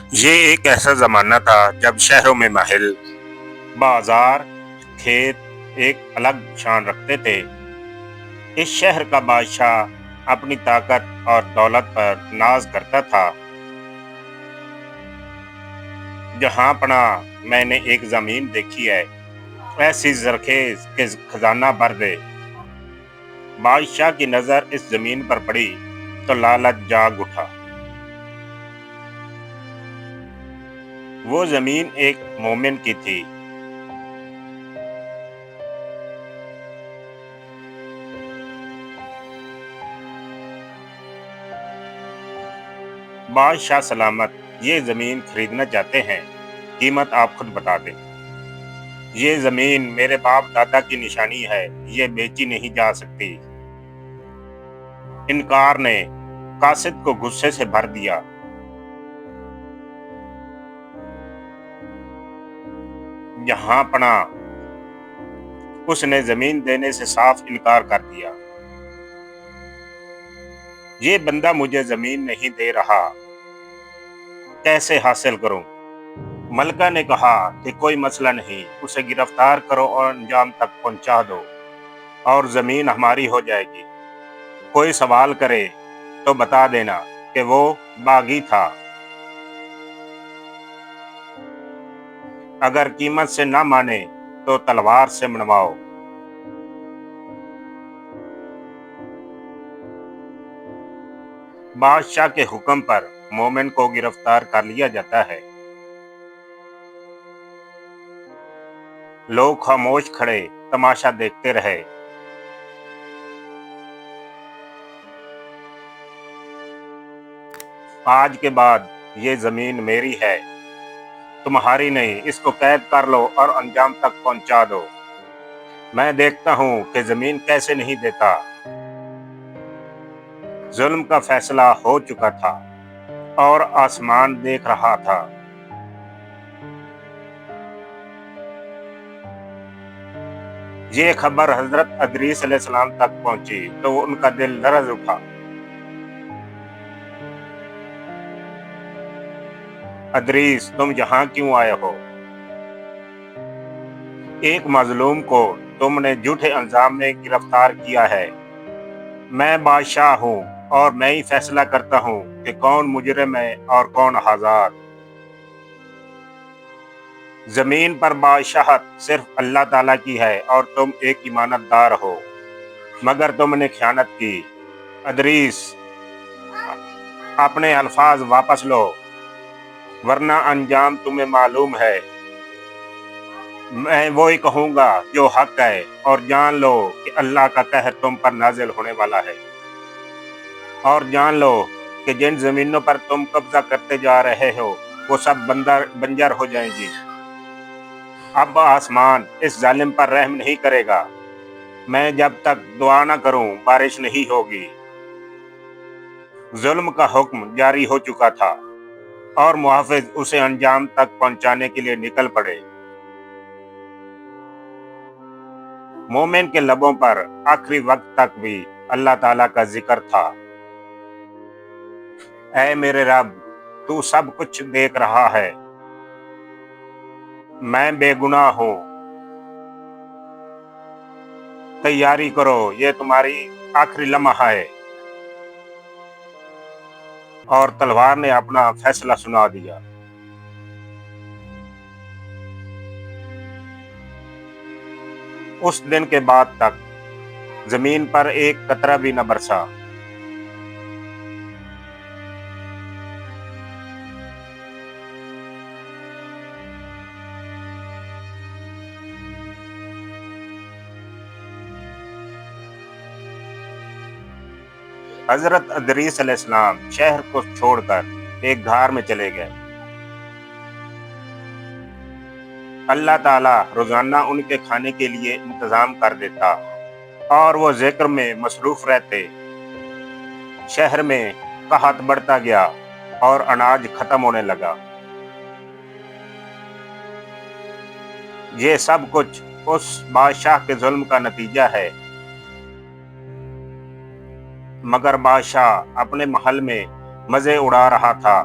یہ ایک ایسا زمانہ تھا جب شہروں میں محل، بازار، کھیت ایک الگ شان رکھتے تھے۔ اس شہر کا بادشاہ اپنی طاقت اور دولت پر ناز کرتا تھا۔ جہاں پناہ میں نے ایک زمین دیکھی ہے، ایسی زرخیز کہ خزانہ بھر دے۔ بادشاہ کی نظر اس زمین پر پڑی تو لالچ جاگ اٹھا۔ وہ زمین ایک مومن کی تھی۔ بادشاہ سلامت، یہ زمین خریدنا چاہتے ہیں، قیمت آپ خود بتا دیں۔ یہ زمین میرے باپ دادا کی نشانی ہے، یہ بیچی نہیں جا سکتی۔ انکار نے قاصد کو غصے سے بھر دیا۔ جہاں پناہ اس نے زمین دینے سے صاف انکار کر دیا۔ یہ بندہ مجھے زمین نہیں دے رہا، کیسے حاصل کروں؟ ملکہ نے کہا کہ کوئی مسئلہ نہیں، اسے گرفتار کرو اور انجام تک پہنچا دو اور زمین ہماری ہو جائے گی۔ کوئی سوال کرے تو بتا دینا کہ وہ باغی تھا۔ اگر قیمت سے نہ مانے تو تلوار سے منواؤ۔ بادشاہ کے حکم پر مومن کو گرفتار کر لیا جاتا ہے۔ لوگ خاموش کھڑے تماشا دیکھتے رہے۔ آج کے بعد یہ زمین میری ہے، تمہاری نہیں، اس کو قید کر لو اور انجام تک پہنچا دو۔ میں دیکھتا ہوں کہ زمین کیسے نہیں دیتا۔ ظلم کا فیصلہ ہو چکا تھا اور آسمان دیکھ رہا تھا۔ یہ خبر حضرت ادریس علیہ السلام تک پہنچی تو ان کا دل لرز اٹھا۔ ادریس، تم یہاں کیوں آئے ہو؟ ایک مظلوم کو تم نے جھوٹے الزام میں گرفتار کیا ہے۔ میں بادشاہ ہوں اور میں ہی فیصلہ کرتا ہوں کہ کون مجرم ہے اور کون آزاد۔ زمین پر بادشاہت صرف اللہ تعالیٰ کی ہے اور تم ایک امانت دار ہو، مگر تم نے خیانت کی۔ ادریس، اپنے الفاظ واپس لو ورنہ انجام تمہیں معلوم ہے۔ میں وہی کہوں گا جو حق ہے، اور جان لو کہ اللہ کا قہر تم پر نازل ہونے والا ہے۔ اور جان لو کہ جن زمینوں پر تم قبضہ کرتے جا رہے ہو وہ سب بنجر ہو جائیں گی۔ اب آسمان اس ظالم پر رحم نہیں کرے گا۔ میں جب تک دعا نہ کروں بارش نہیں ہوگی۔ ظلم کا حکم جاری ہو چکا تھا اور محافظ اسے انجام تک پہنچانے کے لیے نکل پڑے۔ مومن کے لبوں پر آخری وقت تک بھی اللہ تعالیٰ کا ذکر تھا۔ اے میرے رب، تو سب کچھ دیکھ رہا ہے، میں بے گناہ ہوں۔ تیاری کرو، یہ تمہاری آخری لمحہ ہے۔ اور تلوار نے اپنا فیصلہ سنا دیا۔ اس دن کے بعد تک زمین پر ایک قطرہ بھی نہ برسا۔ حضرت ادریس علیہ السلام شہر کو چھوڑ کر ایک غار میں چلے گئے۔ اللہ تعالیٰ روزانہ ان کے کھانے کے لیے انتظام کر دیتا اور وہ ذکر میں مصروف رہتے۔ شہر میں قحط بڑھتا گیا اور اناج ختم ہونے لگا۔ یہ سب کچھ اس بادشاہ کے ظلم کا نتیجہ ہے۔ مگر بادشاہ اپنے محل میں مزے اڑا رہا تھا۔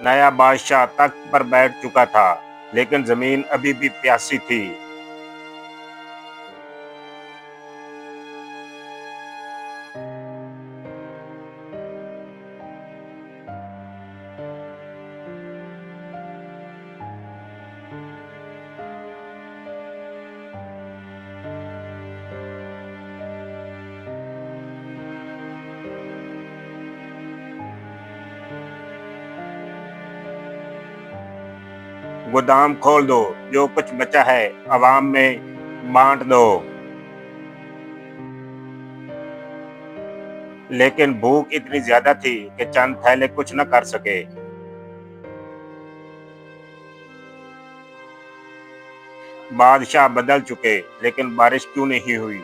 نیا بادشاہ تخت پر بیٹھ چکا تھا لیکن زمین ابھی بھی پیاسی تھی۔ گودام کھول دو، جو کچھ بچا ہے عوام میں بانٹ دو۔ لیکن بھوک اتنی زیادہ تھی کہ چند تھیلے کچھ نہ کر سکے۔ بادشاہ بدل چکے لیکن بارش کیوں نہیں ہوئی؟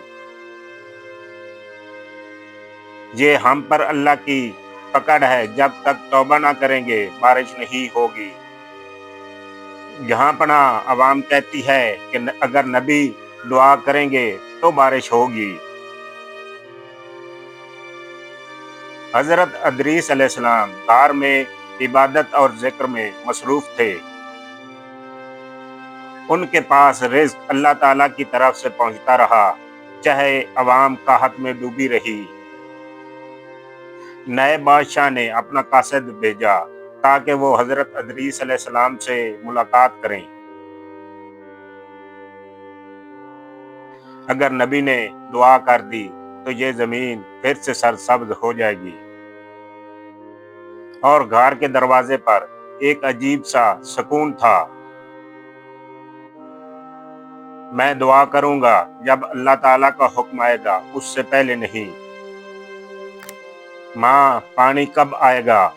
یہ ہم پر اللہ کی پکڑ ہے، جب تک توبہ نہ کریں گے بارش نہیں ہوگی۔ جہاں پناہ عوام کہتی ہے کہ اگر نبی دعا کریں گے تو بارش ہوگی۔ حضرت ادریس علیہ السلام غار میں عبادت اور ذکر میں مصروف تھے۔ ان کے پاس رزق اللہ تعالیٰ کی طرف سے پہنچتا رہا، چاہے عوام قحط میں ڈوبی رہی۔ نئے بادشاہ نے اپنا قاصد بھیجا تاکہ وہ حضرت ادریس علیہ السلام سے ملاقات کریں۔ اگر نبی نے دعا کر دی تو یہ زمین پھر سے سرسبز ہو جائے گی۔ اور غار کے دروازے پر ایک عجیب سا سکون تھا۔ میں دعا کروں گا جب اللہ تعالیٰ کا حکم آئے گا، اس سے پہلے نہیں۔ ماں، پانی کب آئے گا؟